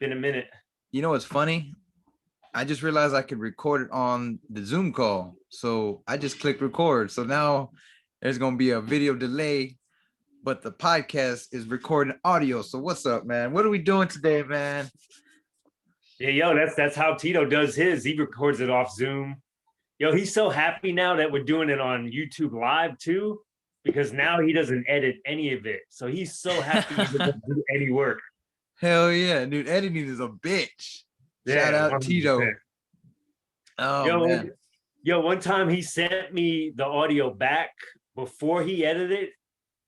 Been a minute. You know what's funny? I just realized I could record it on the Zoom call. So I just clicked record. So now there's going to be a video delay, but the podcast is recording audio. So what's up, man? What are we doing today, man? Yeah, yo, that's how Tito does his. He records it off Zoom. Yo, he's so happy now that we're doing it on YouTube Live too, because now he doesn't edit any of it. So he's so happy he doesn't do any work. Hell yeah, dude. Editing is a bitch. Shout Yeah, out 100%. Tito. Oh, Yo, man. yo, one time he sent me the audio back before he edited it,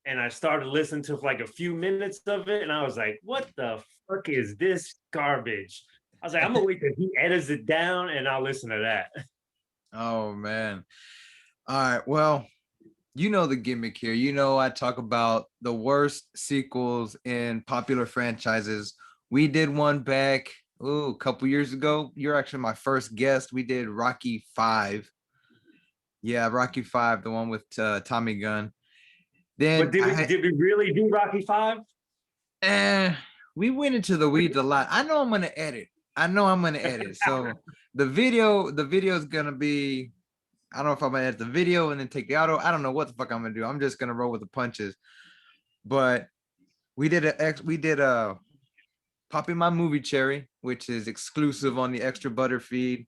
and I started listening to like a few minutes of it, and I was like, "What the fuck is this garbage?" I was like, "I'm gonna wait till he edits it down, and I'll listen to that." Oh, man. All right. Well, you know the gimmick here. You know, I talk about the worst sequels in popular franchises. We did one back a couple years ago. You're actually my first guest. We did Rocky 5. Yeah, Rocky 5, the one with Tommy Gunn. But Then did we really do Rocky 5? eh, we went into the weeds a lot. I know I'm gonna edit. I know I'm gonna edit. So the video is gonna be, I don't know if I'm gonna edit the video and then take the auto. I don't know what the fuck I'm gonna do. I'm just gonna roll with the punches. But we did a Popping My Movie Cherry, which is exclusive on the Extra Butter feed.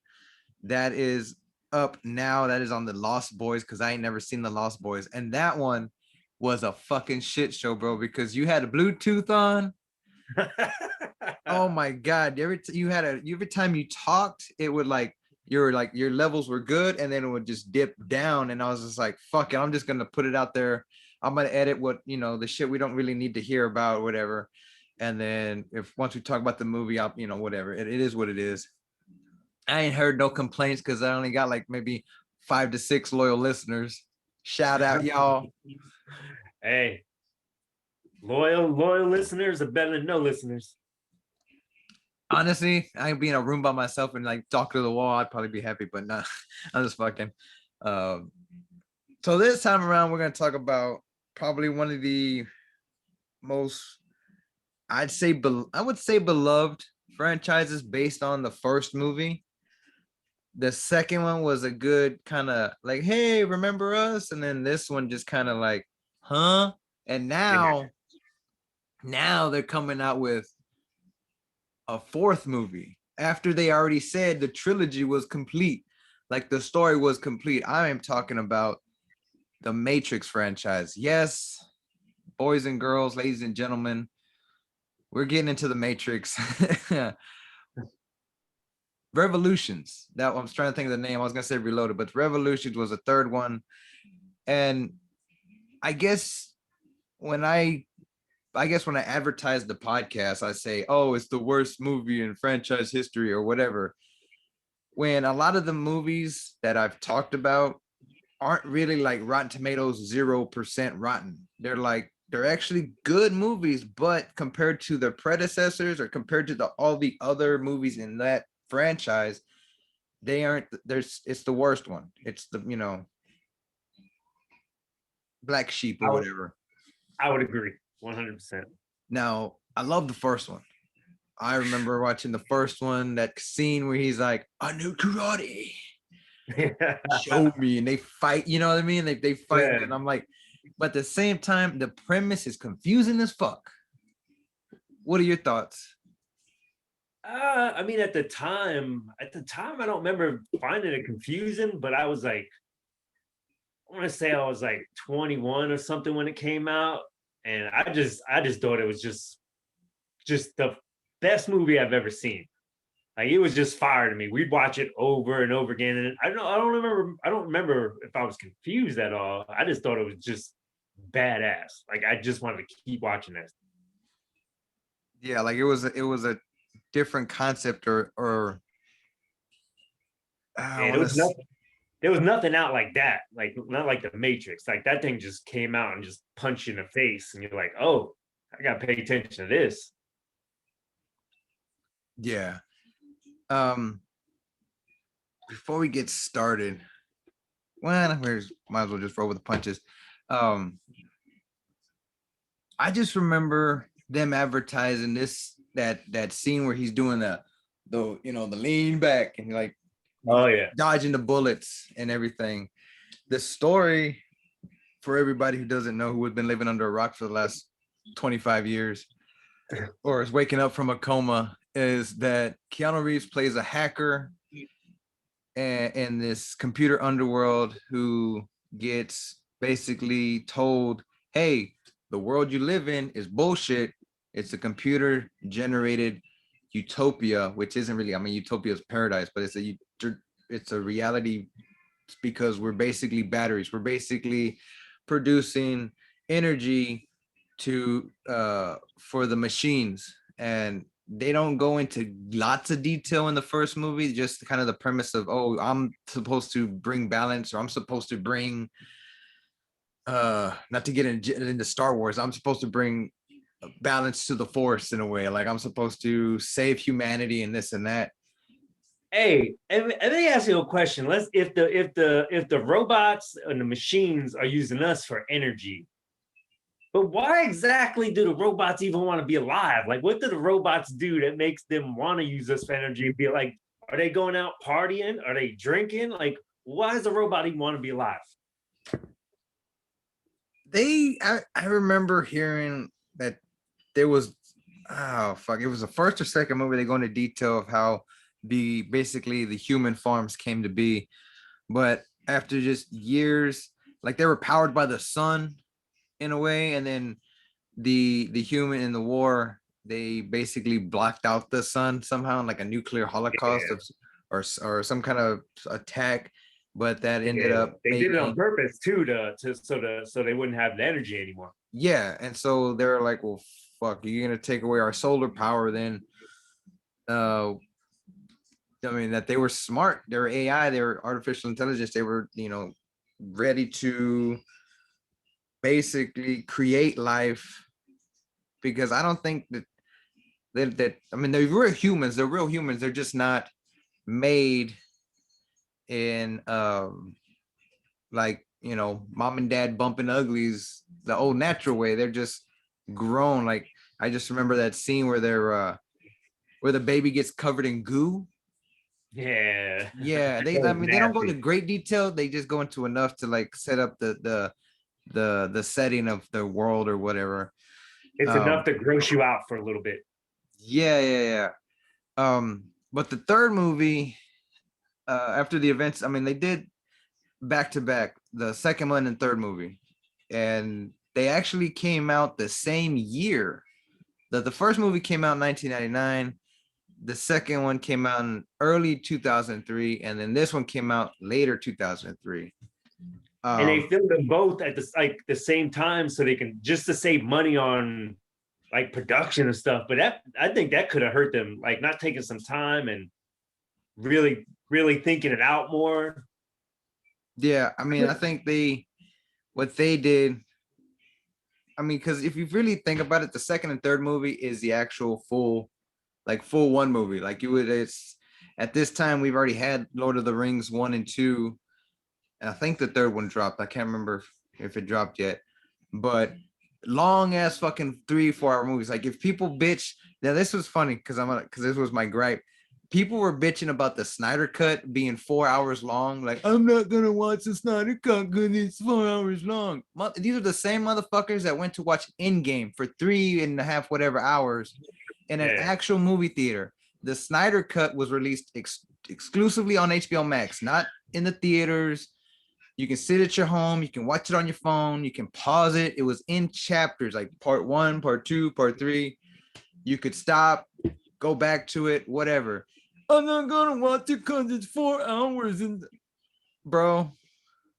That is up now. That is on the Lost Boys because I ain't never seen the Lost Boys, and that one was a fucking shit show, bro. Because you had a Bluetooth on. Oh my god! Every time you talked, it would your levels were good, and then it would just dip down. And I was just like, fuck it, I'm just gonna put it out there. I'm gonna edit what the shit we don't really need to hear about, whatever. And then if once we talk about the movie, I'll whatever. It is what it is. I ain't heard no complaints because I only got like maybe 5 to 6 loyal listeners. Shout out y'all. Hey, loyal listeners are better than no listeners. Honestly, I could be in a room by myself and like talk to the wall. I'd probably be happy, but nah, I'm just fucking. Um, so this time around, we're gonna talk about probably one of the most, I would say beloved franchises based on the first movie. The second one was a good kind of like, hey, remember us? And then this one just kind of like, huh? And Yeah. now they're coming out with a fourth movie after they already said the trilogy was complete. Like the story was complete. I am talking about the Matrix franchise. Yes, boys and girls, ladies and gentlemen, we're getting into the Matrix. Revolutions. That I was trying to think of the name. I was gonna say Reloaded, but Revolutions was a third one. And I guess when I advertise the podcast, I say, oh, it's the worst movie in franchise history or whatever. When a lot of the movies that I've talked about aren't really like Rotten Tomatoes 0% rotten. They're actually good movies, but compared to their predecessors or compared to all the other movies in that franchise, they aren't. It's the worst one. It's the black sheep or whatever. I would agree 100%. Now, I love the first one. I remember watching the first one, that scene where he's like, I knew karate. Show me. And they fight, you know what I mean? They fight, Yeah. and I'm like, but at the same time, the premise is confusing as fuck. What are your thoughts? I mean, at the time, I don't remember finding it confusing, but I was like, I want to say I was like 21 or something when it came out, and I just thought it was just the best movie I've ever seen. Like it was just fire to me. We'd watch it over and over again, and I don't remember if I was confused at all. I just thought it was just badass. Like I just wanted to keep watching this. Yeah, like it was a different concept or I Yeah, want to. there was nothing out like that. Like not like the Matrix. Like that thing just came out and just punched you in the face, and you're like, oh, I gotta pay attention to this. Yeah. Um, Before we get started, well, might as well just roll with the punches. Um, I just remember them advertising this that scene where he's doing the the lean back and like Oh yeah. dodging the bullets and everything. The story, for everybody who doesn't know, who has been living under a rock for the last 25 years or is waking up from a coma, is that Keanu Reeves plays a hacker in this computer underworld who gets basically told, hey, the world you live in is bullshit. It's a computer generated utopia, which isn't really, I mean, utopia is paradise, but it's a reality because we're basically batteries. We're basically producing energy to for the machines, and they don't go into lots of detail in the first movie, just kind of the premise of, oh, I'm supposed to bring balance, or I'm supposed to bring not to get into Star Wars, I'm supposed to bring balance to the force in a way, like I'm supposed to save humanity and this and that. Hey, and let me ask you a question. Let's if the robots and the machines are using us for energy, but why exactly do the robots even want to be alive? Like, what do the robots do that makes them want to use us for energy? Be like, are they going out partying? Are they drinking? Like, why does the robot even want to be alive? I remember hearing that there was, oh fuck, it was the first or second movie they go into detail of how basically the human farms came to be. But after just years, like they were powered by the sun in a way, and then the human in the war, they basically blocked out the sun somehow, like a nuclear holocaust Yeah, or some kind of attack. But that ended yeah. up They did it on making, purpose too, so they wouldn't have the energy anymore. yeah. And so they're like, well, fuck, you're gonna take away our solar power then. uh I mean, that they were smart, they were AI, they were artificial intelligence, they were, ready to basically create life, because I don't think that I mean, they're real humans, they're just not made in like, mom and dad bumping uglies the old natural way. They're just grown. Like, I just remember that scene where they're where the baby gets covered in goo. Yeah, Yeah, that I was mean, they don't go into nasty. great detail, they just go into enough to like set up the setting of the world or whatever. It's enough um to gross you out for a little bit. yeah. But the third movie, after the events, I mean, they did back to back, the second one and third movie, and they actually came out the same year. That the first movie came out in 1999, the second one came out in early 2003, and then this one came out later 2003. And they um filmed them both at the same time so they can just to save money on like production and stuff. But that I think that could have hurt them, like not taking some time and really thinking it out more. yeah, I mean, I think what they did, I mean, because if you really think about it, the second and third movie is the actual full one movie. Like, you would, it's at this time we've already had Lord of the Rings 1 and 2, and I think the third one dropped. I can't remember if it dropped yet, but long ass fucking 3 4 hour movies. Like, if people bitch, now this was funny because this was my gripe. People were bitching about the Snyder cut being 4 hours long. Like, I'm not gonna watch the Snyder cut because it's 4 hours long. These are the same motherfuckers that went to watch Endgame for 3.5 whatever hours in an Yeah. actual movie theater. The Snyder cut was released exclusively on HBO Max, not in the theaters. You can sit at your home, you can watch it on your phone, you can pause it. It was in chapters, like part 1, part 2, part 3. You could stop, go back to it, whatever. I'm not gonna watch it because it's 4 hours. And bro,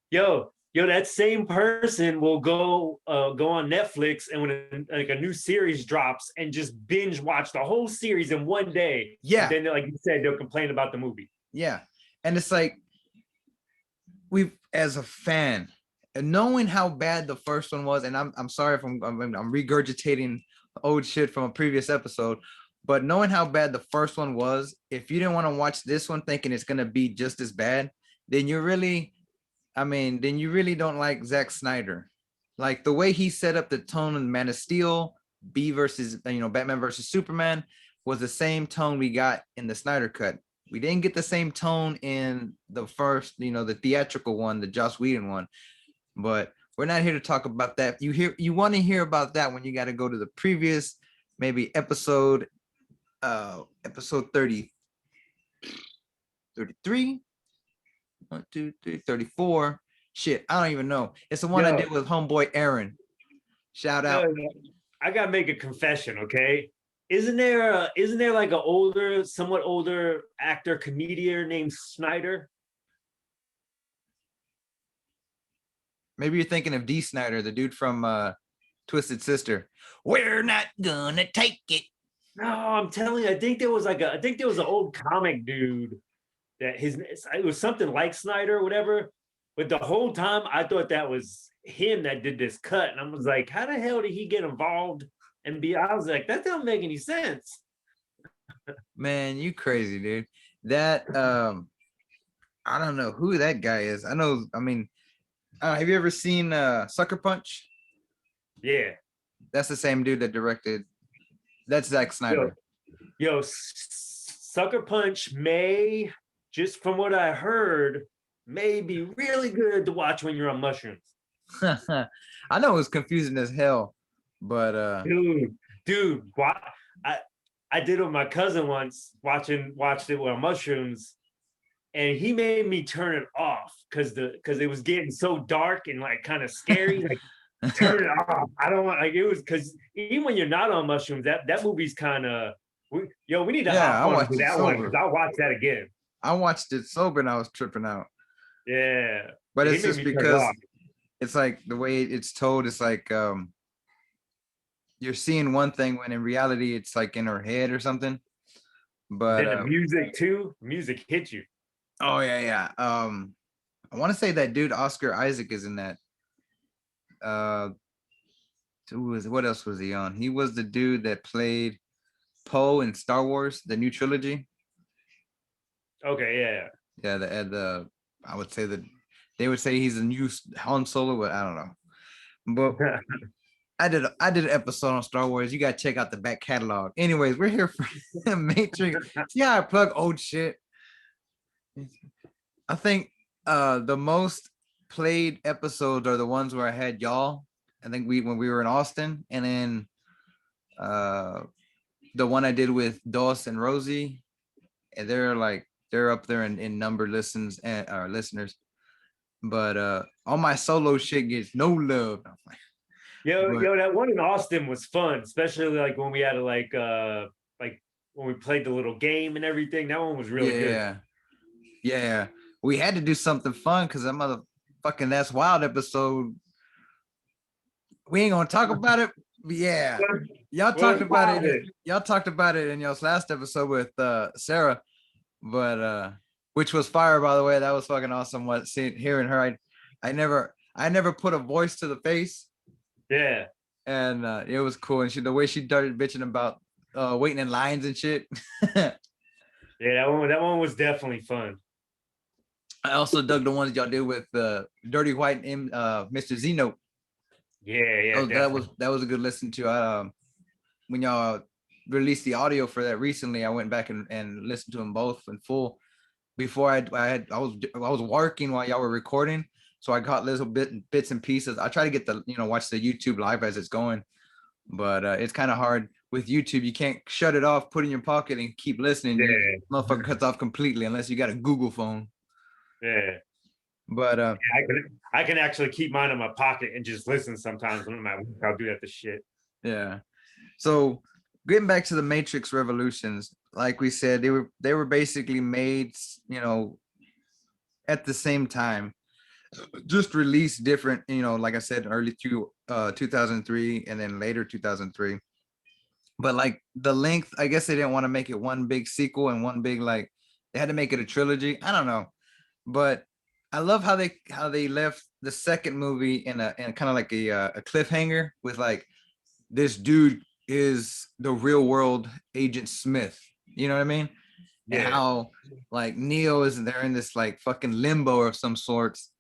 Yo, that same person will go on Netflix and when like a new series drops and just binge watch the whole series in one day. And yeah, then, like you said, they'll complain about the movie. yeah. And it's like, we've, as a fan, and knowing how bad the first one was, and I'm sorry if I'm regurgitating old shit from a previous episode, but knowing how bad the first one was, if you didn't want to watch this one thinking it's gonna be just as bad, then you really, I mean, then you really don't like Zack Snyder. Like, the way he set up the tone in Man of Steel, B versus, Batman versus Superman, was the same tone we got in the Snyder cut. We didn't get the same tone in the first, the theatrical one, the Joss Whedon one. But we're not here to talk about that. You want to hear about that when you got to go to the previous, maybe episode 30, 33, 1, 2, 3, 34. Shit, I don't even know. It's the one I did with homeboy Aaron. Shout out. I gotta make a confession, okay? Isn't there like an somewhat older actor comedian named Snyder? Maybe you're thinking of D. Snyder, the dude from Twisted Sister. We're not gonna take it. No, I'm telling you, I think there was an old comic dude that it was something like Snyder or whatever. But the whole time I thought that was him that did this cut. And I was like, how the hell did he get involved? I was like, that don't make any sense. Man, you crazy, dude. That I don't know who that guy is. Have you ever seen Sucker Punch? Yeah. That's the same dude that directed. That's Zack Snyder. Sucker Punch may, just from what I heard, may be really good to watch when you're on mushrooms. I know it was confusing as hell, but dude, I did it with my cousin once, watched it on mushrooms, and he made me turn it off because it was getting so dark and like kind of scary. Like, turn it off. I don't want, like, it was, because even when you're not on mushrooms, that movie's kind of, we need to hop on to that one, because I'll watch that again. I watched it sober and I was tripping out. Yeah, but it's just because it's like the way it's told. It's like you're seeing one thing when in reality it's like in her head or something. But then the music too. Music hits you. Oh yeah. I want to say that dude Oscar Isaac is in that. What else was he on? He was the dude that played Poe in Star Wars, the new trilogy. Okay, yeah. The I would say that they would say he's a new Han Solo, but I don't know. But I did an episode on Star Wars. You gotta check out the back catalog. Anyways, we're here for Matrix. See how I plug old shit. I think the most played episodes are the ones where I had y'all. I think when we were in Austin, and then the one I did with Doss and Rosie, and they're up there in number listens and listeners. But all my solo shit gets no love. That one in Austin was fun, especially like when we had to like when we played the little game and everything. That one was really good. Yeah. We had to do something fun because that motherfucking That's Wild episode. We ain't gonna talk about it. But yeah. Y'all talked about it. Y'all talked about it in y'all's last episode with Sarah, but which was fire, by the way. That was fucking awesome. Hearing her, I never put a voice to the face. Yeah. And it was cool. And the way she started bitching about waiting in lines and shit. Yeah, that one was definitely fun. I also dug the ones y'all did with Dirty White and Mr. Zeno. Yeah. That was a good listen to. When y'all released the audio for that recently, I went back and listened to them both in full. Before I was working while y'all were recording, so I got little bits and pieces. I try to get watch the YouTube live as it's going, but it's kind of hard with YouTube. You can't shut it off, put it in your pocket, and keep listening. Yeah. Motherfucker cuts off completely unless you got a Google phone. Yeah. But I can actually keep mine in my pocket and just listen sometimes when I'm at work. I'll do that to shit. Yeah. So getting back to the Matrix Revolutions, like we said, they were basically made, at the same time, just released different, like I said, early 2003 and then later 2003. But like the length, I guess they didn't want to make it one big sequel and one big, like they had to make it a trilogy. I don't know. But I love how they left the second movie in kind of like a cliffhanger with like, this dude is the real world Agent Smith. You know what I mean? Yeah. And how like Neo is there in this like fucking limbo of some sorts.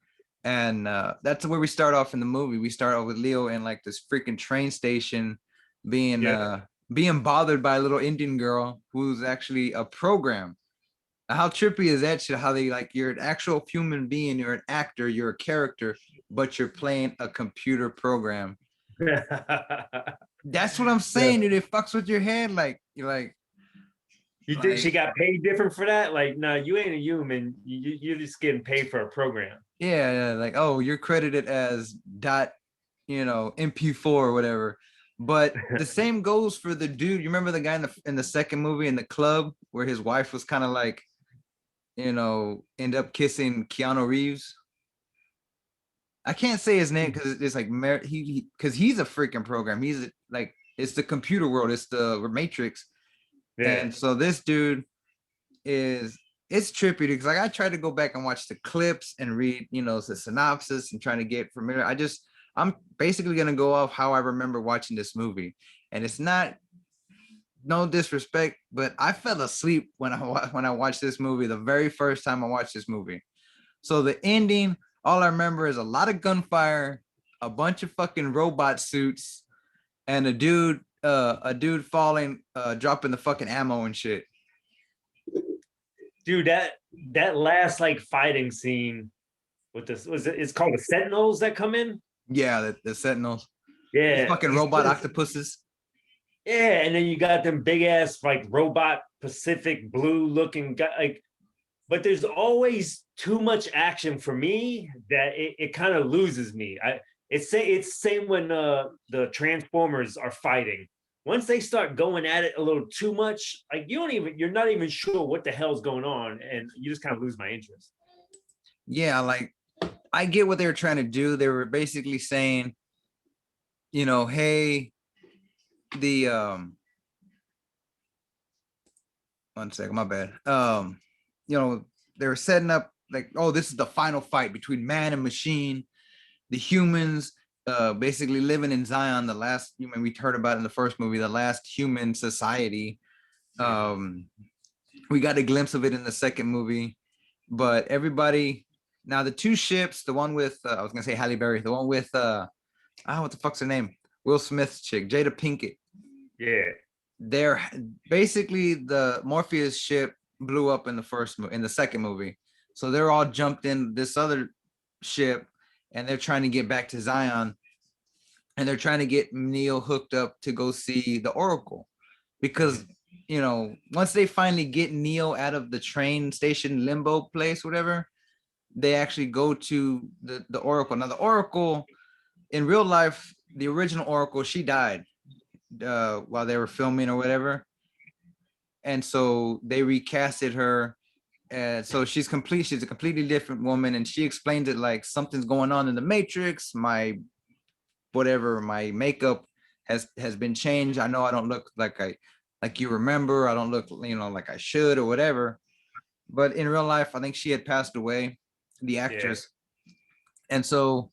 And that's where we start off in the movie. We start off with Leo in like this freaking train station being being bothered by a little Indian girl who's actually a program. How trippy is that shit? How they like you're an actual human being, you're an actor, you're a character, but you're playing a computer program. That's what I'm saying, dude. It fucks with your head. Like you're You think she like got paid different for that? Like, no, you ain't a human. You're just getting paid for a program. yeah, like oh, you're credited as dot, MP4 or whatever. But the same goes for the dude. You remember the guy in the second movie in the club where his wife was kind of like, end up kissing Keanu Reeves. I can't say his name because it's like he because he's a freaking program. He's like it's the computer world. It's the Matrix. Yeah. And so this dude is it's trippy because like I tried to go back and watch the clips and read, the synopsis and trying to get familiar. I'm basically gonna go off how I remember watching this movie. And it's not no disrespect, but I fell asleep when I watched this movie the very first time I watched this movie. So the ending, all I remember is a lot of gunfire, a bunch of fucking robot suits, and a dude falling, dropping the fucking ammo and shit. Dude, that last like fighting scene with this it's called the Sentinels that come in. Yeah, the Sentinels, the Yeah. fucking robot octopuses. Yeah, and then you got them big ass like robot Pacific blue looking guy like, but there's always too much action for me that it kind of loses me. It's same when the Transformers are fighting. Once they start going at it a little too much, like you're not even sure what the hell's going on, and you just kind of lose my interest. Yeah, like I get what they were trying to do. They were basically saying, hey, the one second, my bad. They were setting up like, oh, this is the final fight between man and machine. The humans basically living in Zion, the last human we heard about in the first movie, the last human society. Um, we got a glimpse of it in the second movie, but everybody now the two ships, the one with I was gonna say Halle Berry, the one with what the fuck's her name? Will Smith's chick, Jada Pinkett. Yeah. They're basically the Morpheus ship blew up in the second movie, so they're all jumped in this other ship, and they're trying to get back to Zion, and they're trying to get Neo hooked up to go see the Oracle, because once they finally get Neo out of the train station limbo place, whatever, they actually go to the Oracle. Now the Oracle in real life, the original Oracle, she died while they were filming or whatever, and so they recasted her, and so she's a completely different woman, and she explains it like something's going on in the Matrix. My makeup has been changed. I know I don't look like you remember. I don't look like I should or whatever, but in real life I think she had passed away, the actress. Yeah. And so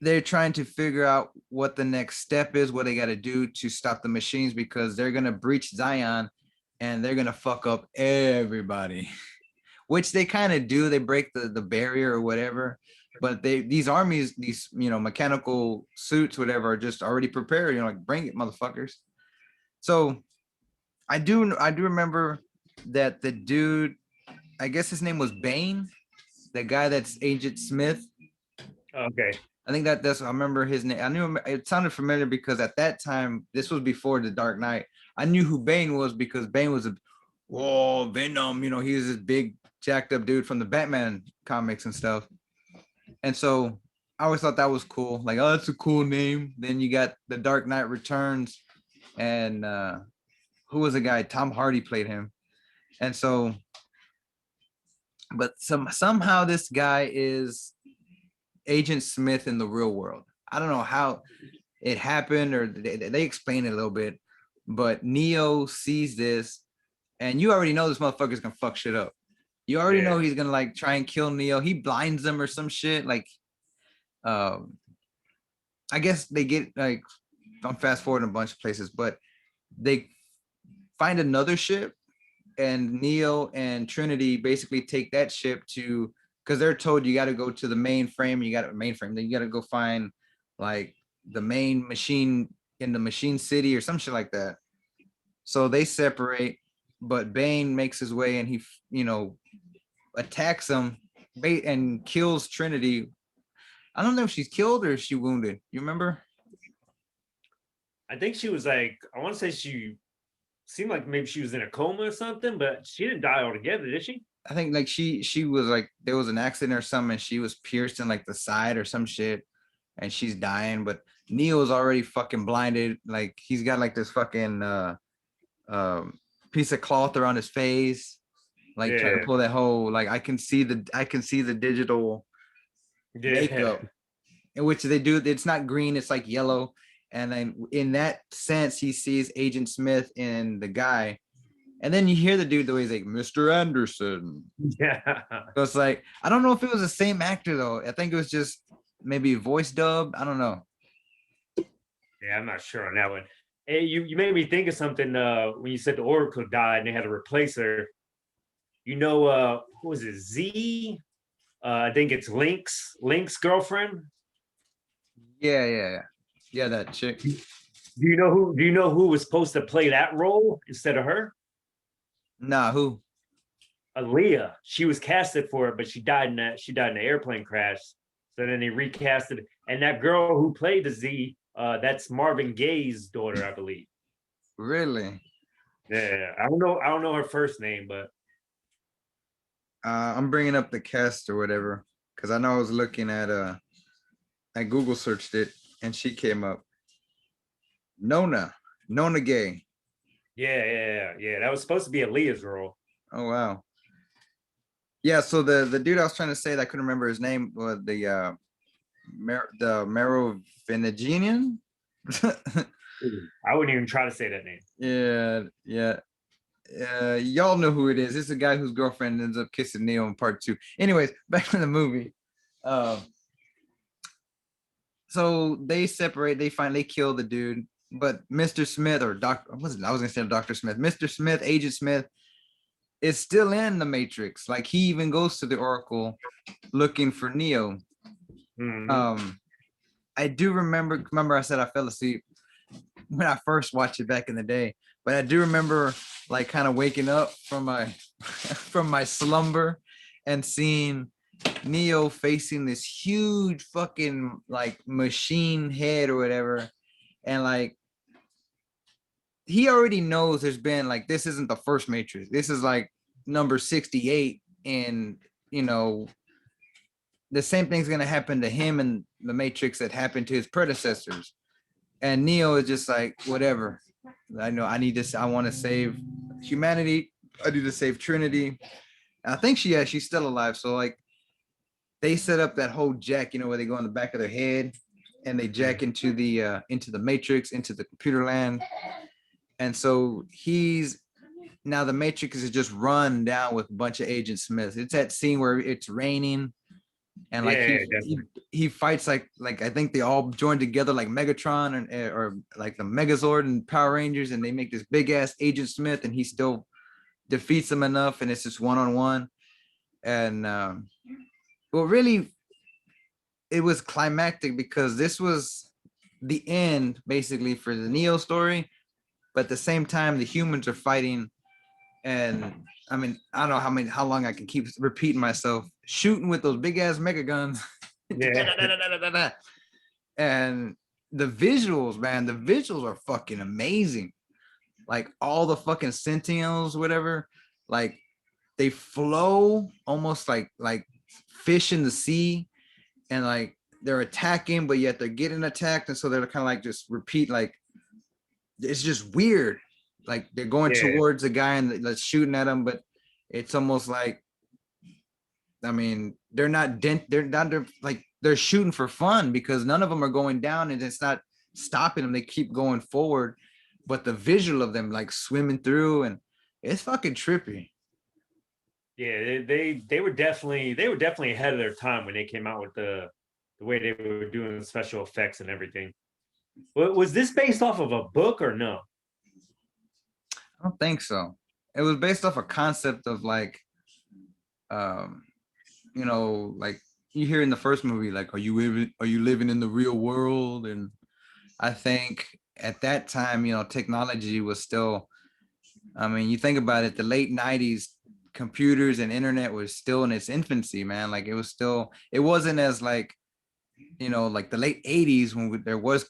they're trying to figure out what the next step is, what they got to do to stop the machines, because they're going to breach Zion and they're going to fuck up everybody, which they kind of do. They break the barrier or whatever, but these armies, these, mechanical suits, whatever, are just already prepared, like, bring it, motherfuckers. So I do remember that the dude, I guess his name was Bane, the guy that's Agent Smith. Okay. I think that's I remember his name. I knew it sounded familiar because at that time, this was before the Dark Knight. I knew who Bane was because Bane was Venom. He was this big jacked up dude from the Batman comics and stuff. And so I always thought that was cool. Like, oh, that's a cool name. Then you got the Dark Knight Returns, and who was the guy? Tom Hardy played him. And so, but somehow this guy is Agent Smith in the real world. I don't know how it happened, or they explain it a little bit, but Neo sees this, and you already know this motherfucker's gonna fuck shit up. You already know he's gonna like try and kill Neo. He blinds them or some shit. Like, I guess they get like, I'm fast forwarding a bunch of places, but they find another ship, and Neo and Trinity basically take that ship to, because they're told you got to go to the mainframe. Then you got to go find like the main machine in the machine city or some shit like that. So they separate, but Bane makes his way and he, attacks him and kills Trinity. I don't know if she's killed or if she wounded. You remember? I think she was like, I want to say she seemed like maybe she was in a coma or something, but she didn't die altogether, did she? I think like she was like there was an accident or something and she was pierced in like the side or some shit and she's dying, but Neo's already fucking blinded. Like he's got like this fucking um piece of cloth around his face, like trying to Yeah, pull that whole like I can see the digital yeah, makeup in which they do. It's not green, it's like yellow. And then in that sense, he sees Agent Smith in the guy. And then you hear the dude the way he's like, Mr. Anderson. yeah, So it's like, I don't know if it was the same actor though. I think it was just maybe voice dub. I don't know. yeah. I'm not sure on that one. Hey, you made me think of something when you said the Oracle died and they had to replace her. Who was it? Z? I think it's Link's girlfriend. Yeah, yeah, yeah. Yeah, that chick. Do you know who was supposed to play that role instead of her? Nah, who? Aaliyah. She was casted for it, but she died in an airplane crash. So then they recasted, and that girl who played the Z, that's Marvin Gaye's daughter, I believe. Really? Yeah, I don't know her first name, but I'm bringing up the cast or whatever because I know I was looking at I Google searched it and she came up. Nona, Nona Gay. yeah. That was supposed to be Aaliyah's role. Oh wow. Yeah, so the dude I was trying to say that I couldn't remember his name was the Merovingian. I wouldn't even try to say that name. Yeah, yeah. Y'all know who it is. It's a guy whose girlfriend ends up kissing Neo in part two. Anyways, back to the movie. So they separate. They finally kill the dude, but Mr. Smith or Doctor, I was gonna say Dr. Smith. Mr. Smith, Agent Smith, is still in the Matrix. Like he even goes to the Oracle looking for Neo. Mhm. Um, I do remember. Remember, I said I fell asleep when I first watched it back in the day, but I do remember like kind of waking up from my from my slumber and seeing Neo facing this huge fucking like machine head or whatever, and like he already knows there's been like this isn't the first Matrix. This is like number 68, and you know the same thing's gonna happen to him in the Matrix that happened to his predecessors. And Neo is just like, whatever. I know I need this. I want to save humanity. I need to save Trinity. And I think she's still alive. So like they set up that whole jack, where they go in the back of their head and they jack into the Matrix, into the computer land. And so he's now the Matrix is just run down with a bunch of Agent Smiths. It's that scene where it's raining and like Yeah, he fights like I think they all join together like Megatron or like the Megazord and Power Rangers, and they make this big ass Agent Smith, and he still defeats them enough, and it's just one on one. And well, really, it was climactic because this was the end basically for the Neo story, but at the same time, the humans are fighting, and I mean, I don't know how long I can keep repeating myself, shooting with those big ass mega guns. yeah, And the visuals, man, the visuals are fucking amazing. Like all the fucking sentinels, whatever, like they flow almost like fish in the sea, and like they're attacking, but yet they're getting attacked, and so they're kind of like just repeat, like it's just weird. Like they're going yeah, towards the guy and that's shooting at him, but it's almost like, I mean, they're like they're shooting for fun because none of them are going down and it's not stopping them. They keep going forward, but the visual of them like swimming through, and it's fucking trippy. yeah. They were definitely ahead of their time when they came out with the way they were doing the special effects and everything. Was this based off of a book or no? I don't think so. It was based off a concept of like, um, like you hear in the first movie, like, are you living in the real world? And I think at that time, technology was still I mean, you think about it, the late 90s computers and internet was still in its infancy, man. Like it was still, it wasn't as like, like the late 80s when there was,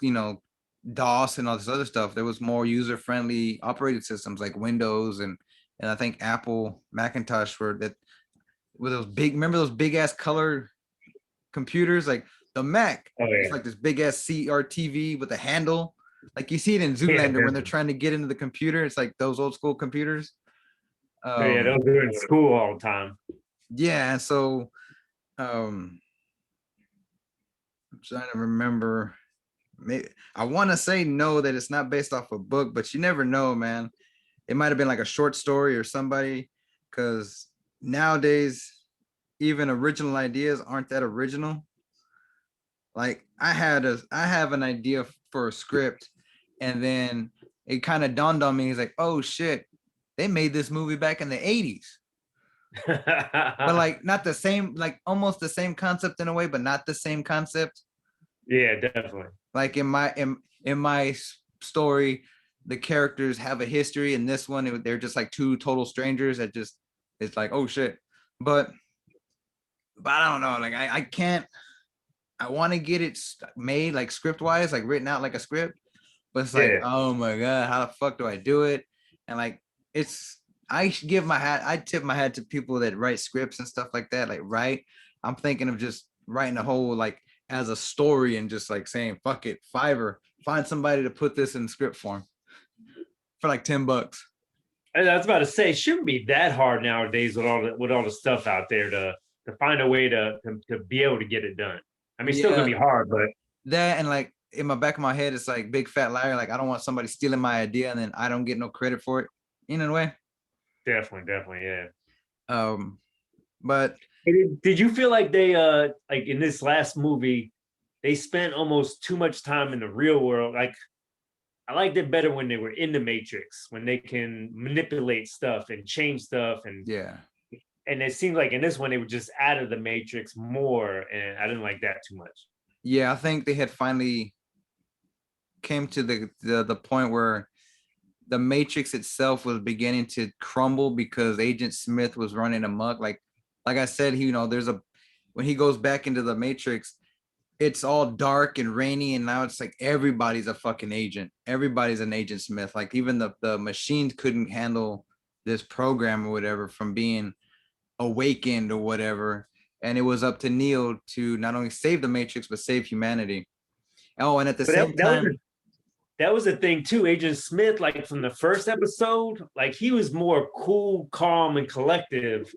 DOS and all this other stuff. There was more user-friendly operating systems like Windows and I think Apple Macintosh were those big, remember those big ass color computers, like the Mac. Oh It's yeah, like this big ass CRTV with a handle. Like you see it in yeah, Zoolander when they're definitely. trying to get into the computer. It's like those old school computers. Oh, yeah, Um, those are in school all the time. yeah, and so um I'm trying to remember. Maybe I want to say no that it's not based off a book, but you never know, man. It might have been like a short story or somebody, because nowadays even original ideas aren't that original. Like I have an idea for a script, and then it kind of dawned on me. It's like, oh shit, they made this movie back in the 80s. But like not the same, like almost the same concept in a way, but not the same concept. Yeah, definitely. Like in my story, the characters have a history. In this one, they're just like two total strangers that just, it's like, oh shit. But I don't know. Like I can't. I want to get it made like script wise, like written out like a script. But it's like, Yeah. oh my god, how the fuck do I do it? And like, it's I give my hat. I tip my hat to people that write scripts and stuff like that. Like, right? I'm thinking of just writing a whole like as a story and just like saying, fuck it, Fiverr, find somebody to put this in script form for like $10. And I was about to say, it shouldn't be that hard nowadays with all the stuff out there to find a way to be able to get it done. I mean, it's still gonna Yeah, be hard, but that and like in my back of my head, it's like big fat liar. Like I don't want somebody stealing my idea and then I don't get no credit for it. In a way. definitely, definitely, yeah. Um, but Did you feel like they like in this last movie they spent almost too much time in the real world? Like I liked it better when they were in the Matrix, when they can manipulate stuff and change stuff, yeah, and it seemed like in this one they were just out of the Matrix more, and I didn't like that too much. yeah, I think they had finally came to the point where the Matrix itself was beginning to crumble because Agent Smith was running amok. Like I said, there's a when he goes back into the Matrix, it's all dark and rainy, and now it's like everybody's a fucking agent. Everybody's an Agent Smith. Like even the machines couldn't handle this program or whatever from being awakened or whatever. And it was up to Neo to not only save the Matrix but save humanity. Oh, and at the But same time, that was the thing too. Agent Smith, like from the first episode, like he was more cool, calm, and collective.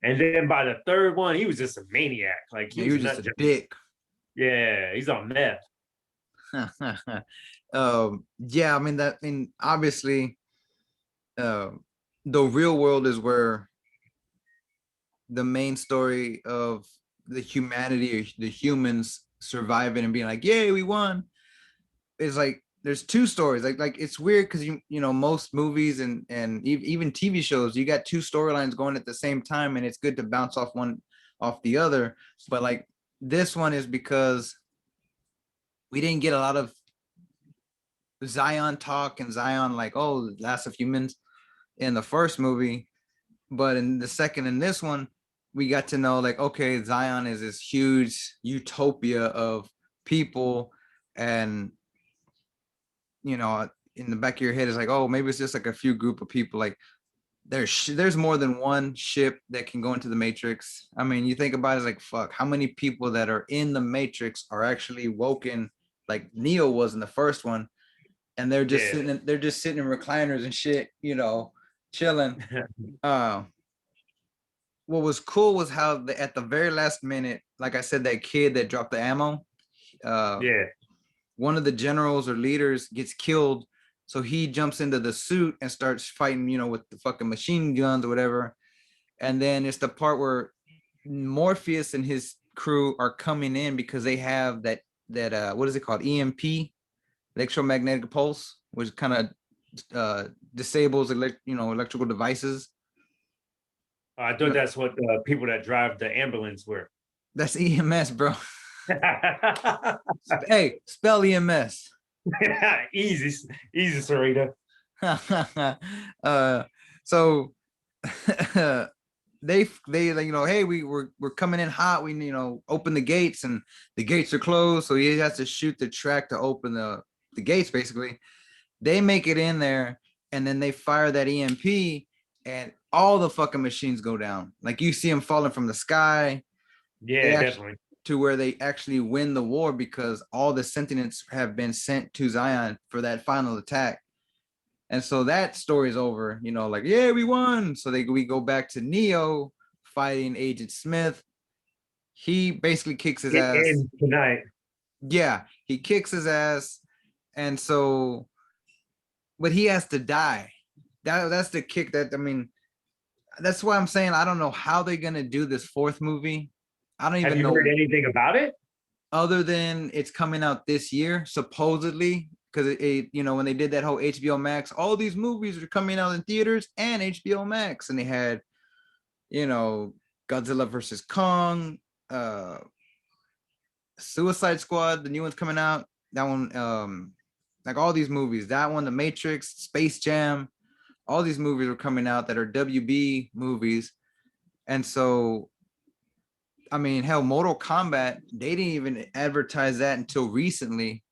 And then by the third one, he was just a maniac. Like he yeah, he was a was just nut a job. dick. Yeah, he's on meth. Yeah, I mean obviously, uh, the real world is where the main story of the humanity or the humans surviving and being like, "Yay, we won!" is like there's two stories. Like it's weird because most movies and even TV shows, you got two storylines going at the same time, and it's good to bounce off one off the other. But like this one is because we didn't get a lot of Zion talk and Zion like, oh, Last of Humans in the first movie, but in the second in this one, we got to know like, okay, Zion is this huge utopia of people, and in the back of your head is like, oh, maybe it's just like a few group of people. Like there's more than one ship that can go into the Matrix. I mean, you think about it, it's like, fuck, how many people that are in the Matrix are actually woken like Neo was in the first one, and Yeah. they're just sitting in recliners and shit, chilling. Uh, what was cool was how at the very last minute, like I said, that kid that dropped the ammo, uh, Yeah. one of the generals or leaders gets killed. So he jumps into the suit and starts fighting, with the fucking machine guns or whatever. And then it's the part where Morpheus and his crew are coming in because they have that what is it called? EMP, electromagnetic pulse, which kind of disables electrical devices. I You thought know, that's what people that drive the ambulance were. that's EMS, bro. Hey, spell EMS. Easy, easy, Sarita. So they like, hey, we're coming in hot. We open the gates, and the gates are closed. So he has to shoot the track to open the gates. Basically, they make it in there, and then they fire that EMP, and all the fucking machines go down. Like you see them falling from the sky. They Yeah, actually definitely. to where they actually win the war because all the sentients have been sent to Zion for that final attack. And so that story's over, like, yeah, we won. So we go back to Neo fighting Agent Smith. He basically kicks his ass. In tonight. Yeah, he kicks his ass. And so, but he has to die. That's the kick that, I mean, that's why I'm saying I don't know how they're gonna do this fourth movie. I don't Have even you heard know, anything about it? other than it's coming out this year, supposedly, because when they did that whole HBO Max, all these movies are coming out in theaters and HBO Max, and they had, you know, Godzilla versus Kong, uh, Suicide Squad, the new one's coming out. That one, like all these movies, that one, The Matrix, Space Jam, all these movies are coming out that are WB movies, and so I mean, hell, Mortal Kombat, they didn't even advertise that until recently,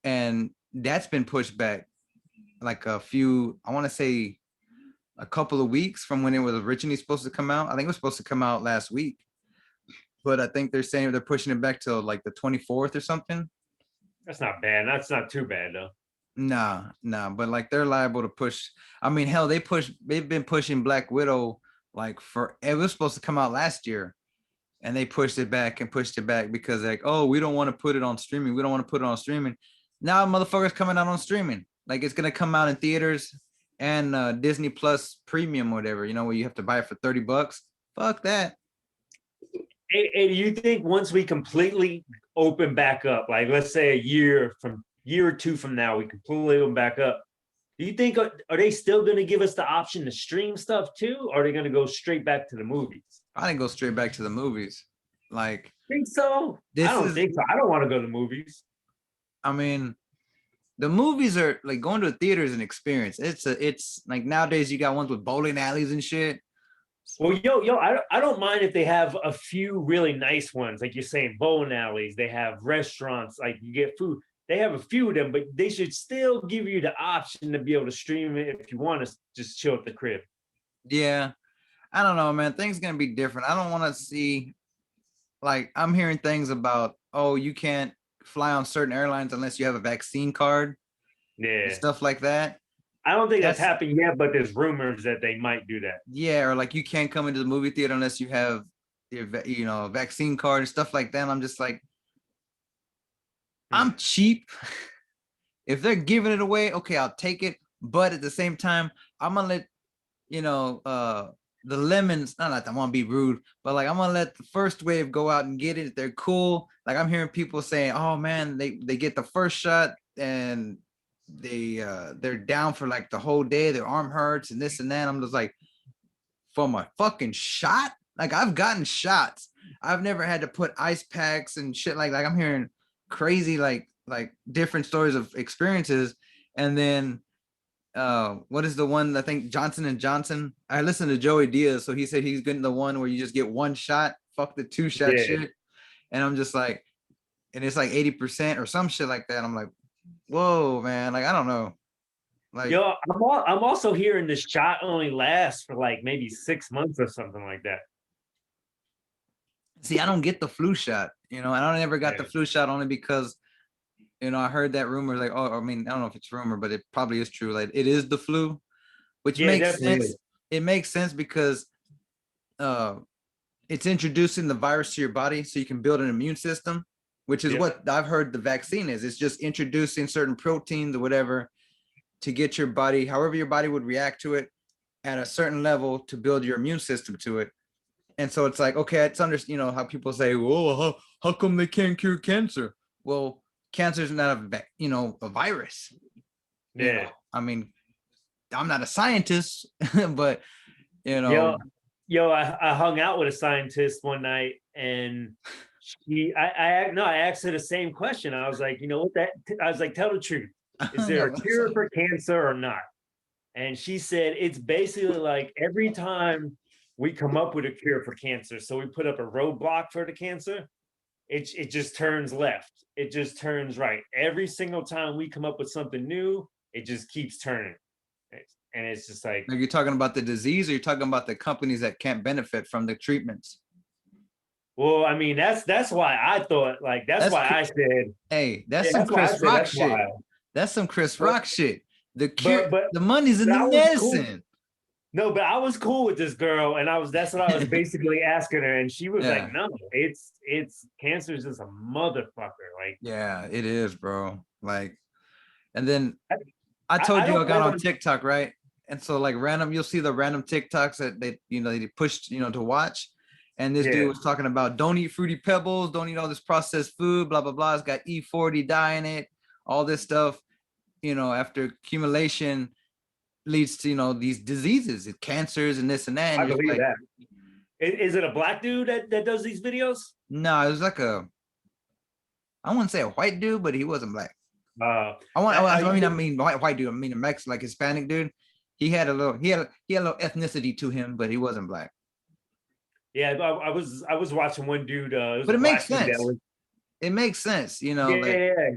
and that's been pushed back like I want to say a couple of weeks from when it was originally supposed to come out. I think it was supposed to come out last week, but I think they're saying they're pushing it back to like the 24th or something. That's not bad. That's not too bad though. Nah, but like they're liable to push. I mean, hell, they've been pushing Black Widow like for it was supposed to come out last year, and they pushed it back and pushed it back because like, oh, we don't want to put it on streaming. We don't want to put it on streaming. Now motherfuckers coming out on streaming. Like it's gonna come out in theaters and Disney Plus Premium or whatever, where you have to buy it for $30. Fuck that. Hey, do you think once we completely open back up, like let's say a year or two from now, we completely open back up? Do you think are they still going to give us the option to stream stuff too, or are they going to go straight back to the movies? I didn't go straight back to the movies. Like Think so? I this don't is think so. I don't want to go to the movies. I mean, the movies are like going to a theater is an experience. It's like nowadays you got ones with bowling alleys and shit. Well, I don't mind if they have a few really nice ones, like you're saying, bowling alleys. They have restaurants, like you get food. They have a few of them, but they should still give you the option to be able to stream it if you want to just chill at the crib. Yeah. I don't know, man. Things gonna be different. I don't want to see like I'm hearing things about, oh, you can't fly on certain airlines unless you have a vaccine card and Yeah. stuff like that. I don't think that's That's happened yet, but there's rumors that they might do that. yeah, or like you can't come into the movie theater unless you have your vaccine card and stuff like that. And I'm just like, Hmm. I'm cheap. If they're giving it away, okay, I'll take it. But at the same time, I'm gonna let you know the lemons. Not like I want to be rude, but like I'm gonna let the first wave go out and get it. They're cool. Like I'm hearing people saying, "Oh man, they get the first shot and they're down for like the whole day. Their arm hurts and this and that." I'm just like, for my fucking shot. Like I've gotten shots. I've never had to put ice packs and shit like I'm hearing crazy like different stories of experiences. And then what is the one I think Johnson and Johnson? I listened to Joey Diaz, so he said he's getting the one where you just get one shot, fuck the two shot Yeah. shit. And I'm just like, and it's like 80% or some shit like that. I'm like, whoa, man, like I don't know. Like, I'm also hearing this shot only lasts for like maybe 6 months or something like that. see, I don't get the flu shot, and I never got the Yeah. flu shot only because I heard that rumor, like, oh, I mean, I don't know if it's rumor, but it probably is true. Like, it is the flu, which Yeah, makes definitely sense. is. It makes sense because uh, it's introducing the virus to your body so you can build an immune system, which is Yep. what I've heard the vaccine is. It's just introducing certain proteins or whatever to get your body, however your body would react to it at a certain level to build your immune system to it. And so it's like, okay, it's how people say, well, how come they can't cure cancer? Well, cancer is not a virus. Yeah. I mean, I'm not a scientist, but you Yo, know, I hung out with a scientist one night, and I asked her the same question. I was like, you know what that? I was like, tell the truth. Is there a cure for cancer or not? And she said it's basically like every time we come up with a cure for cancer, so we put up a roadblock for the cancer, it just turns left. It just turns right. Every single time we come up with something new, it just keeps turning. And it's just like, Like, you're talking about the disease, or you're talking about the companies that can't benefit from the treatments? well, I mean, that's why I thought like that's That's why I said, Hey, that's yeah, some that's why I Chris said Rock that's shit. why. That's some Chris But Rock shit. The cure, but but the money's in but the I was cool. medicine. No, but I was cool with this girl, and I was that's what I was basically asking her, and she was like, Yeah, "No, it's cancer is just a motherfucker." Like yeah, it is, bro. Like, and then I, I I told you I don't got plan on on. TikTok, right? And so like random, you'll see the random TikToks that they pushed, to watch. And this dude Yeah, was talking about don't eat fruity pebbles, don't eat all this processed food, blah blah blah. It's got E40 dye in it, all this stuff. After accumulation leads to these diseases, cancers and this and that. And I you're just believe like, that. Is it a black dude that does these videos? no, it was like I wouldn't say a white dude, but he wasn't black. Uh, I want. I, I mean, white dude. I mean, a Mexican, like Hispanic dude. He had a little ethnicity to him, but he wasn't black. yeah, I was watching one dude. It was But a it makes black dude that sense. was It makes sense, like, yeah.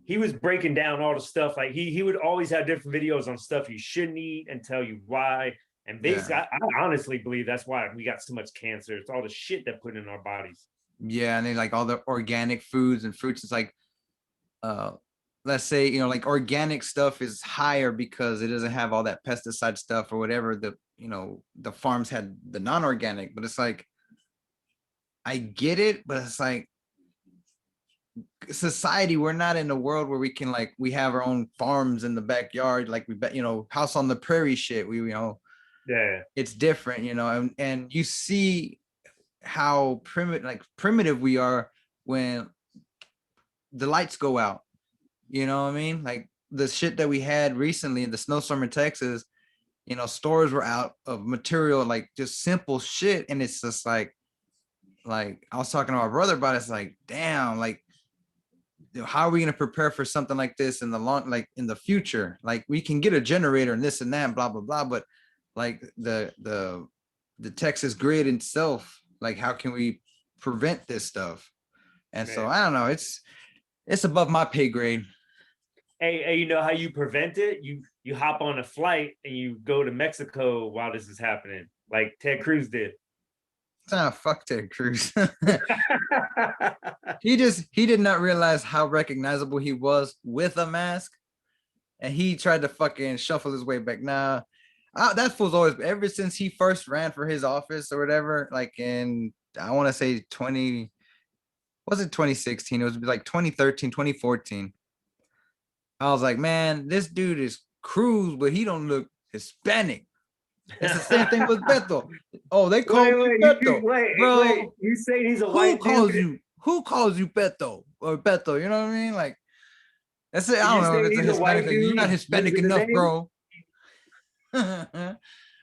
He was breaking down all the stuff. Like he would always have different videos on stuff you shouldn't eat and tell you why. And basically, yeah, I honestly believe that's why we got so much cancer. It's all the shit that put in our bodies. yeah, and then like all the organic foods and fruits. It's like, uh, let's say like organic stuff is higher because it doesn't have all that pesticide stuff or whatever the farms had the non-organic. But it's like, I get it, but it's like, society, we're not in a world where we have our own farms in the backyard, like we bet, house on the prairie shit. Yeah, It's different, and you see how primitive we are when the lights go out. You know what I mean? Like the shit that we had recently in the snowstorm in Texas, stores were out of material, like just simple shit. And it's just like I was talking to my brother about it. It's like, damn, like, how are we going to prepare for something like this in the future? Like, we can get a generator and this and that, blah blah blah, but like the Texas grid itself, like, how can we prevent this stuff? And so man. I don't know, it's above my pay grade. Hey, you know how you prevent it? You hop on a flight and you go to Mexico while this is happening, like Ted Cruz did. Fuck Ted Cruz. He did not realize how recognizable he was with a mask, and he tried to fucking shuffle his way back. Nah, that fool's always, ever since he first ran for his office or whatever, like in, I want to say 20, was it 2016? It was like 2013, 2014. I was like, man, this dude is Cruz, but he don't look Hispanic. It's the same thing with Beto. Oh, they call me Beto, wait. bro. You say he's a Who white calls dude? you? Who calls you Beto or Beto? You know what I mean? Like, that's it. I You don't know say if it's a he's a Hispanic white thing. You're not dude Hispanic using the enough, name? bro.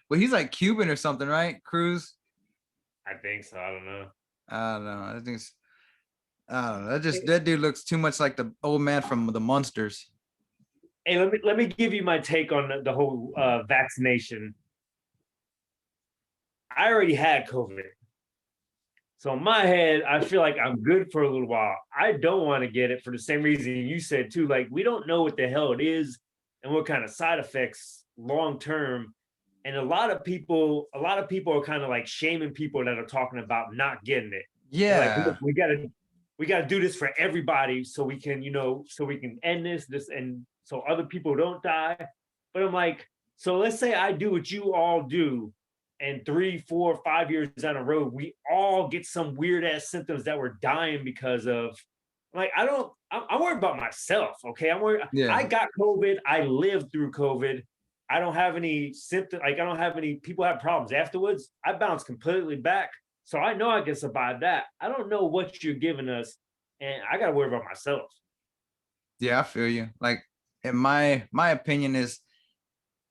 But he's like Cuban or something, right? Cruz. I think so. I don't know. I don't know. I don't know. That dude looks too much like the old man from the Monsters. Hey, let me give you my take on the whole vaccination. I already had COVID. So in my head, I feel like I'm good for a little while. I don't want to get it for the same reason you said too. Like, we don't know what the hell it is and what kind of side effects long term. And a lot of people are kind of like shaming people that are talking about not getting it. They're like, Yeah. look, we gotta do this for everybody so we can, so we can end this and so other people don't die. But I'm like, so let's say I do what you all do, and 3, 4, 5 years down the road, we all get some weird ass symptoms that we're dying because of. Like, I don't, I'm worried about myself. Okay. I'm worried. I Yeah. got COVID. I lived through COVID. I don't have any symptoms. Like, I don't have any people have problems afterwards. I bounced completely back. So I know I can survive that. I don't know what you're giving us. And I got to worry about myself. Yeah, I feel you. Like, in my opinion is,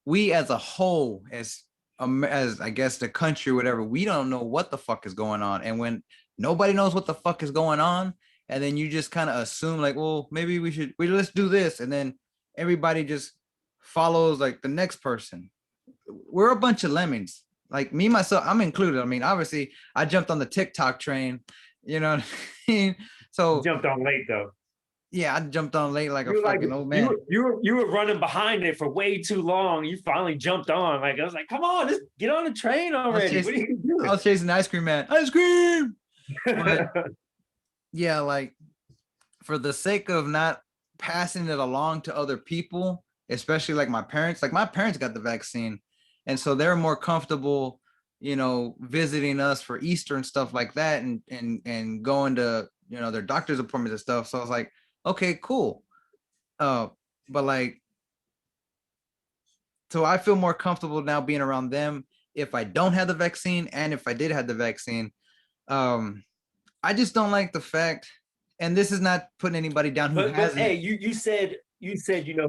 we as a whole, as I guess the country, whatever, we don't know what the fuck is going on. And when nobody knows what the fuck is going on, and then you just kind of assume like, well, maybe let's do this, and then everybody just follows like the next person. We're a bunch of lemmings. Like me, myself, I'm included. I mean, obviously, I jumped on the TikTok train, you know what I mean? You So jumped on late though. yeah, I jumped on late like a You were like fucking old man. you were running behind it for way too long. You finally jumped on. Like I was like, come on, just get on the train already. What are you I doing? was chasing the ice cream man. Ice cream. But yeah, like for the sake of not passing it along to other people, especially like my parents got the vaccine. And so they're more comfortable, you know, visiting us for Easter and stuff like that and going to, you know, their doctor's appointments and stuff. So I was like, okay, cool. Uh, but like, so I feel more comfortable now being around them if I don't have the vaccine and if I did have the vaccine. Um, I just don't like the fact, and this is not putting anybody down who but hasn't. hey, you said, you know,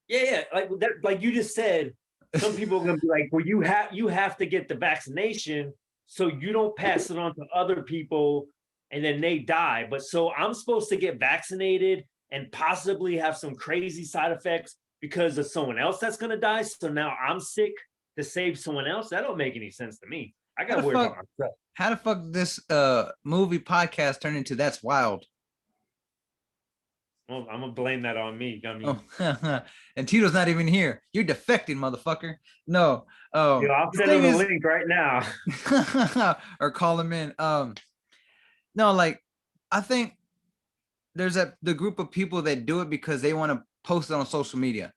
yeah, like that, like you just said, some people are gonna be like, well, you have to get the vaccination so you don't pass it on to other people and then they die. But so I'm supposed to get vaccinated and possibly have some crazy side effects because of someone else that's gonna die. So now I'm sick to save someone else. That don't make any sense to me. I How the gotta worry about fuck? myself. How the fuck this movie podcast turned into That's Wild? Well, I'm gonna blame that on me. I Oh, mean, and Tito's not even here. You're defecting, motherfucker. No. you know, I'll The send him thing the is, link right now. or call him in. No, like I think there's the group of people that do it because they want to post it on social media.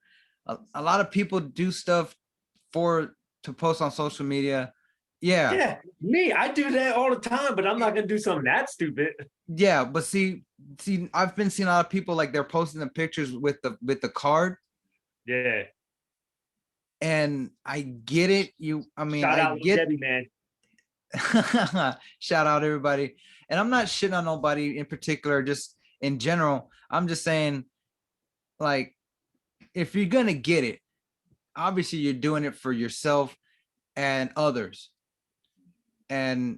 A lot of people do stuff for to post on social media. Yeah, Yeah, me, I do that all the time, but I'm not gonna do something that stupid. yeah, but see, I've been seeing a lot of people like they're posting the pictures with the card, Yeah. and I get it. I mean, Shout I out Lil get. Debbie, man. Shout out everybody, and I'm not shitting on nobody in particular, just in general. I'm just saying, like, if you're gonna get it, obviously you're doing it for yourself and others. And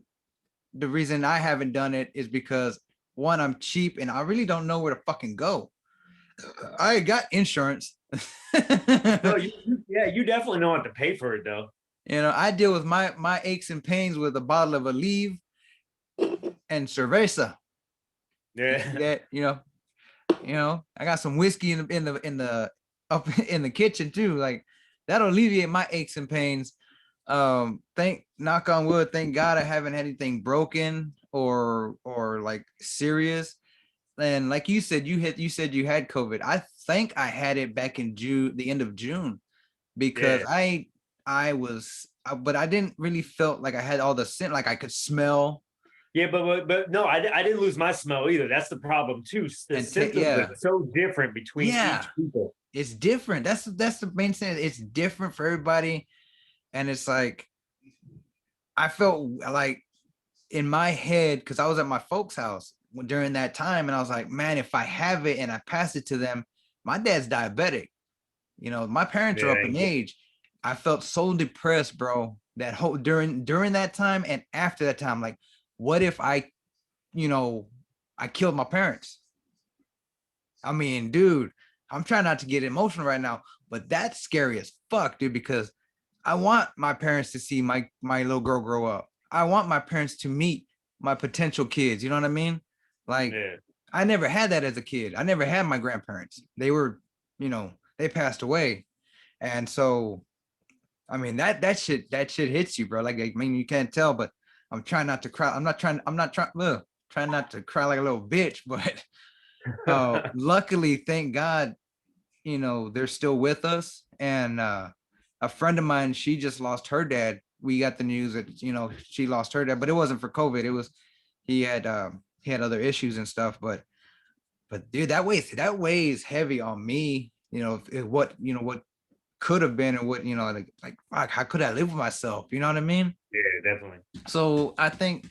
the reason I haven't done it is because one, I'm cheap and I really don't know where to fucking go. I got insurance. No, yeah, you definitely know what to pay for it though. You know, I deal with my aches and pains with a bottle of Aleve and cerveza. Yeah. That I got some whiskey in the up in the kitchen too. Like that'll alleviate my aches and pains. Thank knock on wood, thank God I haven't had anything broken or like serious. And like you said, you said you had COVID. I think I had it back in June, the end of June, because Yeah. but I didn't really felt like I had all the scent, like I could smell Yeah, but no, I didn't lose my smell either. That's the problem too. The symptoms are yeah, so different between yeah, each people. it's different. That's the main thing. It's different for everybody, and it's like I felt like in my head because I was at my folks' house during that time, and I was like, man, if I have it and I pass it to them, my dad's diabetic. You know, my parents are up in Yeah. age. I felt so depressed, bro. That whole during that time and after that time, like, what if you know, I killed my parents? I mean, dude, I'm trying not to get emotional right now, but that's scary as fuck, dude, because I want my parents to see my little girl grow up. I want my parents to meet my potential kids. You know what I mean? Like, Yeah. I never had that as a kid. I never had my grandparents. They were, they passed away. And so, I mean, that shit hits you, bro. Like, I mean, you can't tell, but I'm trying not to cry. Trying not to cry like a little bitch, but luckily, thank God, they're still with us. And a friend of mine, she just lost her dad. We got the news that she lost her dad, but it wasn't for COVID. It was he had other issues and stuff. But dude, that weighs heavy on me. What could have been and what like fuck, how could I live with myself? You know what I mean? Yeah, definitely. So I think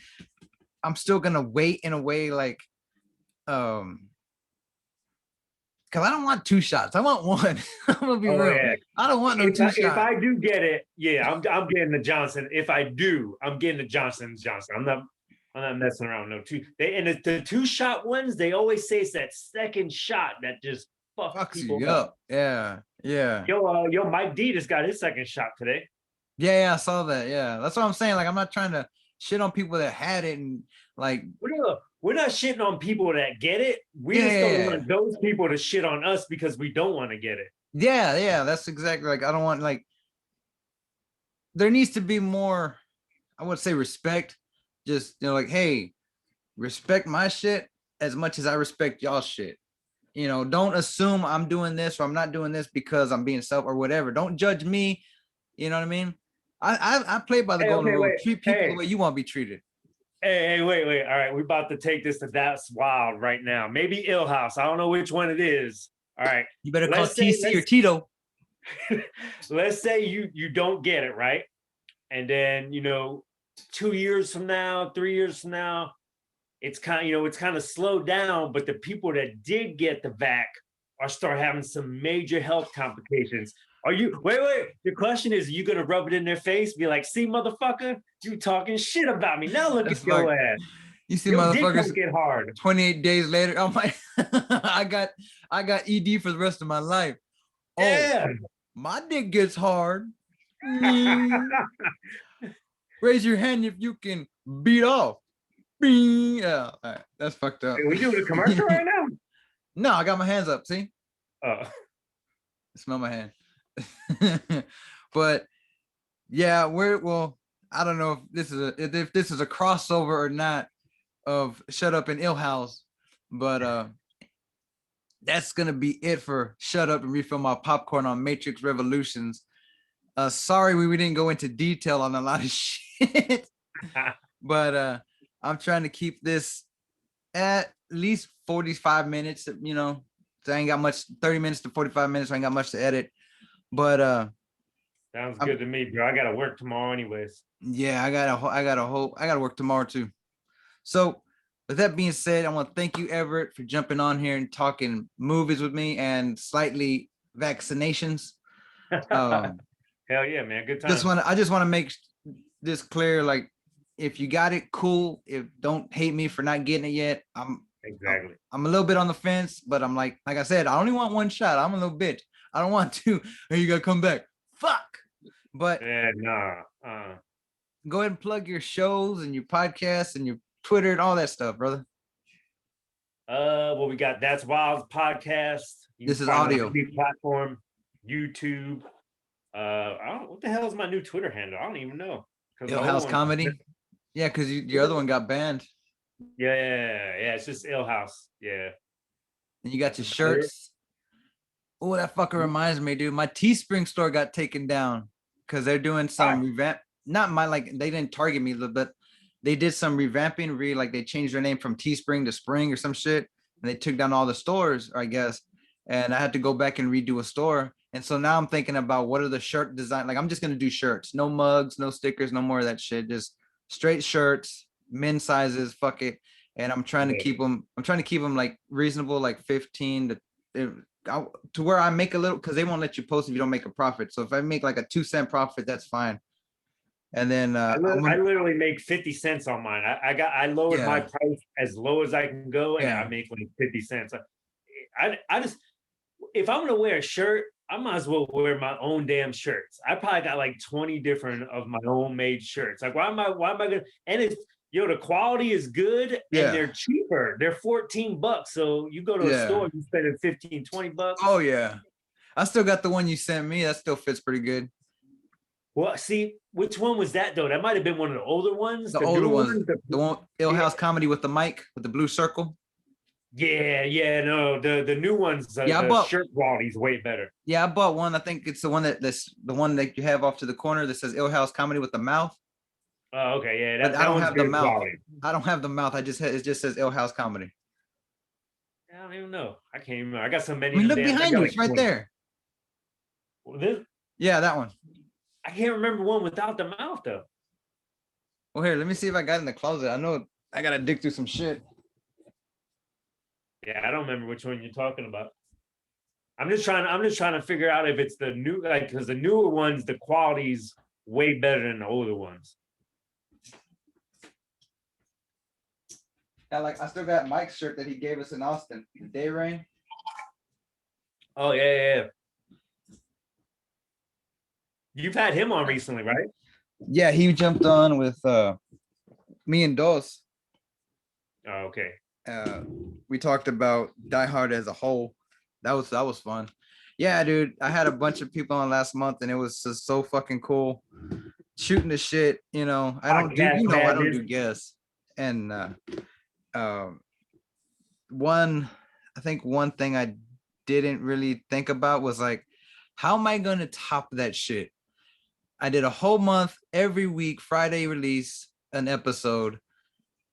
I'm still gonna wait in a way, like because I don't want two shots. I want one. I'm gonna be Oh real. yeah. I don't want no two If shots. I do get it, yeah, I'm getting the Johnson. If I do, I'm getting the Johnson. I'm not. I'm not messing around. No, they and the 2-shot ones. They always say it's that second shot that just fucks Fucks people you up. up. Yeah. Yeah. Yo, Mike D just got his second shot today. Yeah. Yeah. I saw that. Yeah. That's what I'm saying. Like, I'm not trying to shit on people that had it and like, We're not shitting on people that get it. We yeah. just Yeah. don't Yeah. want those people to shit on us because we don't want to get it. Yeah. Yeah. That's exactly like, I don't want like, there needs to be more, I would say respect. Just, like, hey, respect my shit as much as I respect y'all shit. Don't assume I'm doing this or I'm not doing this because I'm being self or whatever. Don't judge me. You know what I mean? I play by the Hey, golden okay, rule. wait. Treat people the Hey, way you want to be treated. hey, wait. All right, we're about to take this to That's Wild right now. Maybe Ill House. I don't know which one it is. All right. You better call Let's say TC or Tito. let's say you don't get it, right? And then 2 years from now, 3 years from now, it's kind of slowed down, but the people that did get the vac are start having some major health complications. Are you wait? The question is, are you gonna rub it in their face, be like, see, motherfucker, you talking shit about me. Now look That's at your like, ass. you see Your dick motherfuckers don't get hard. 28 days later. I'm like, I got ED for the rest of my life. Oh, Yeah. my dick gets hard. Raise your hand if you can beat off. Yeah, all right, that's fucked up. Are we doing a commercial right now? No, I got my hands up. See, Oh. smell my hand. But yeah, well, I don't know if this is a crossover or not of Shut Up and Ill House, but that's gonna be it for Shut Up and Refill My Popcorn on Matrix Revolutions. Sorry we didn't go into detail on a lot of shit, but I'm trying to keep this at least 45 minutes, so I ain't got much, 30 minutes to 45 minutes, so I ain't got much to edit. But Sounds good to me, bro. I gotta work tomorrow anyways. yeah, I gotta work tomorrow too. So with that being said, I want to thank you, Everett, for jumping on here and talking movies with me and slightly vaccinations. Hell yeah, man. Good Just times. want I just want to make this clear. Like, if you got it, cool. If don't hate me for not getting it yet. Exactly. I'm a little bit on the fence, but I'm like I said, I only want one shot. I'm a little bitch. I don't want to. You gotta come back. Fuck. But Yeah, nah. go ahead and plug your shows and your podcasts and your Twitter and all that stuff, brother. Well, we got That's Wild podcast. You This can is find audio. it on any platform, YouTube. What the hell is my new Twitter handle? I don't even know. Ill House Comedy. Yeah, because your other one got banned. Yeah. It's just Ill House. Yeah. And you got your shirts. Oh, that fucker reminds me, dude. My Teespring store got taken down because they're doing some revamp. Not my they didn't target me, but they did some revamping. Like they changed their name from Teespring to Spring or some shit, and they took down all the stores, I guess. And I had to go back and redo a store. And so now I'm thinking about what are the shirt design. Like I'm just gonna do shirts, no mugs, no stickers, no more of that shit. Just straight shirts, men's sizes. Fuck it. And I'm trying to keep them. I'm trying to keep them like reasonable, like 15 to where I make a little, because they won't let you post if you don't make a profit. So if I make like a 2-cent profit, that's fine. And then I literally make 50 cents on mine. I lowered my price as low as I can go, and I make like 50 cents. I just, if I'm gonna wear a shirt, I might as well wear my own damn shirts. I probably got like 20 different of my own made shirts. Like why am I gonna, and it's the quality is good and they're cheaper. They're $14. So you go to a store, you spend $15-20. Oh yeah. I still got the one you sent me. That still fits pretty good. Well, see, which one was that though? That might have been one of the older ones. The older ones. The one Ill House Comedy with the mic with the blue circle. Yeah, no, the new ones, the shirt quality is way better. Yeah, I bought one. I think it's the one that's the one that you have off to the corner that says Ill House Comedy with the mouth. Oh, okay, yeah. I don't have the mouth. Quality. I don't have the mouth. It just says Ill House Comedy. I don't even know. I can't even remember. I got so many. I mean, look behind you. It's right there. Well, this? Yeah, that one. I can't remember one without the mouth though. Well, here, let me see if I got it in the closet. I know I gotta dig through some shit. Yeah, I don't remember which one you're talking about. I'm just trying to figure out if it's the new, like, because the newer ones, the quality's way better than the older ones. And like I still got Mike's shirt that he gave us in Austin. The Day Rain. Oh yeah. You've had him on recently, right? Yeah, he jumped on with me and Dos. Oh, okay. We talked about Die Hard as a whole. That was fun. Yeah, dude. I had a bunch of people on last month, and it was just so fucking cool. Shooting the shit. I don't do. Podcast I don't madness. do guests. And um, one, I think one thing I didn't really think about was like, how am I gonna top that shit? I did a whole month every week, Friday release an episode,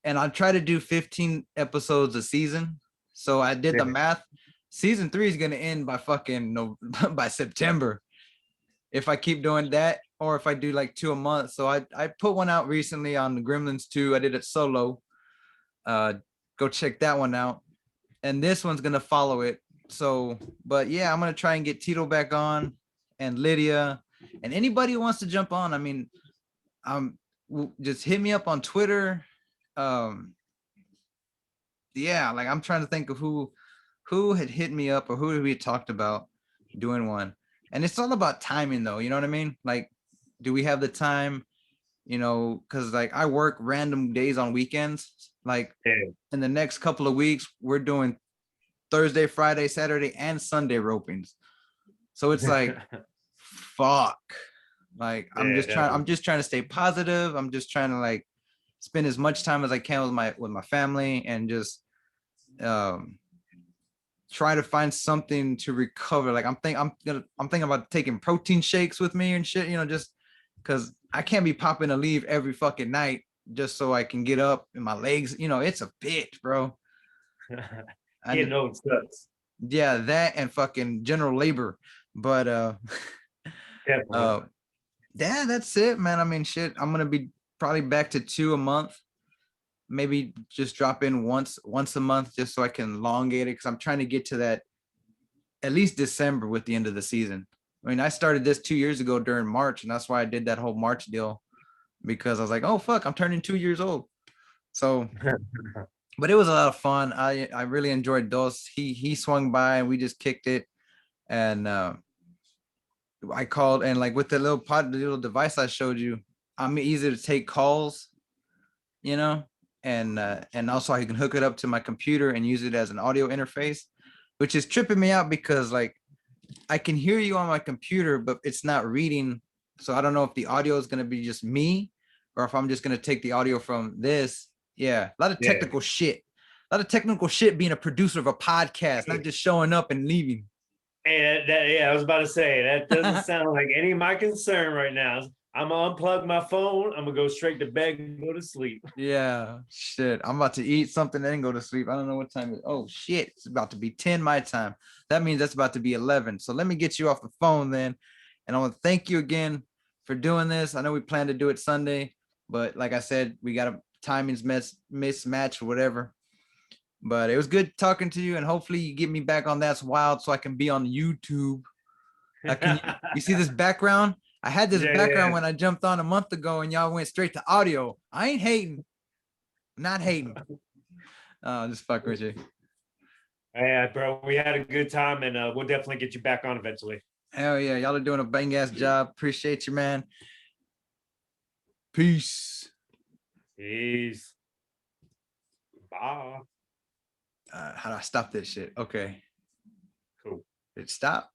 and I try to do 15 episodes a season. So I did the math. Season 3 is gonna end by fucking no by September if I keep doing that, or if I do like 2 a month. So I put one out recently on the Gremlins 2. I did it solo. Go check that one out. And this one's gonna follow it. So, but yeah, I'm gonna try and get Tito back on, and Lydia, and anybody who wants to jump on. I mean, just hit me up on Twitter. Yeah, like I'm trying to think of who had hit me up or who we had talked about doing one. And it's all about timing though, you know what I mean? Like, do we have the time? Because like I work random days on weekends. Like in the next couple of weeks, we're doing Thursday, Friday, Saturday, and Sunday ropings. So it's like, fuck. Like I'm just trying to stay positive. I'm just trying to like spend as much time as I can with my family, and just try to find something to recover. Like I'm thinking about taking protein shakes with me and shit, just because I can't be popping a leave every fucking night just so I can get up and my legs, it's a bitch, bro. Getting old sucks. Yeah, that and fucking general labor. But yeah, that's it, man. I mean, shit, I'm gonna be probably back to 2 a month. Maybe just drop in once a month just so I can elongate it, because I'm trying to get to that at least December with the end of the season. I mean, I started this 2 years ago during March, and that's why I did that whole March deal, because I was like, oh fuck, I'm turning 2 years old. So but it was a lot of fun. I really enjoyed Dos. He swung by and we just kicked it. And I called, and like with the little device I showed you, I'm easy to take calls, and also I can hook it up to my computer and use it as an audio interface, which is tripping me out because like I can hear you on my computer, but it's not reading. So I don't know if the audio is going to be just me or if I'm just going to take the audio from this. Yeah, a lot of technical shit. A lot of technical shit being a producer of a podcast, not just showing up and leaving. Hey, I was about to say, that doesn't sound like any of my concern right now. I'm gonna unplug my phone. I'm gonna go straight to bed and go to sleep. Yeah, shit. I'm about to eat something and go to sleep. I don't know what time it is. Oh shit, it's about to be 10 my time. That means that's about to be 11. So let me get you off the phone then. And I want to thank you again for doing this. I know we planned to do it Sunday, but like I said, we got a timings mismatch or whatever. But it was good talking to you, and hopefully you get me back on That's Wild so I can be on YouTube. You see this background? I had this background when I jumped on a month ago, and y'all went straight to audio. I ain't hating. Not hating. Just fucking with you. Yeah, bro, we had a good time, and we'll definitely get you back on eventually. Hell yeah, y'all are doing a bang ass job. Appreciate you, man. Peace. Peace. Bye. How do I stop this shit? Okay. Cool. Did it stop?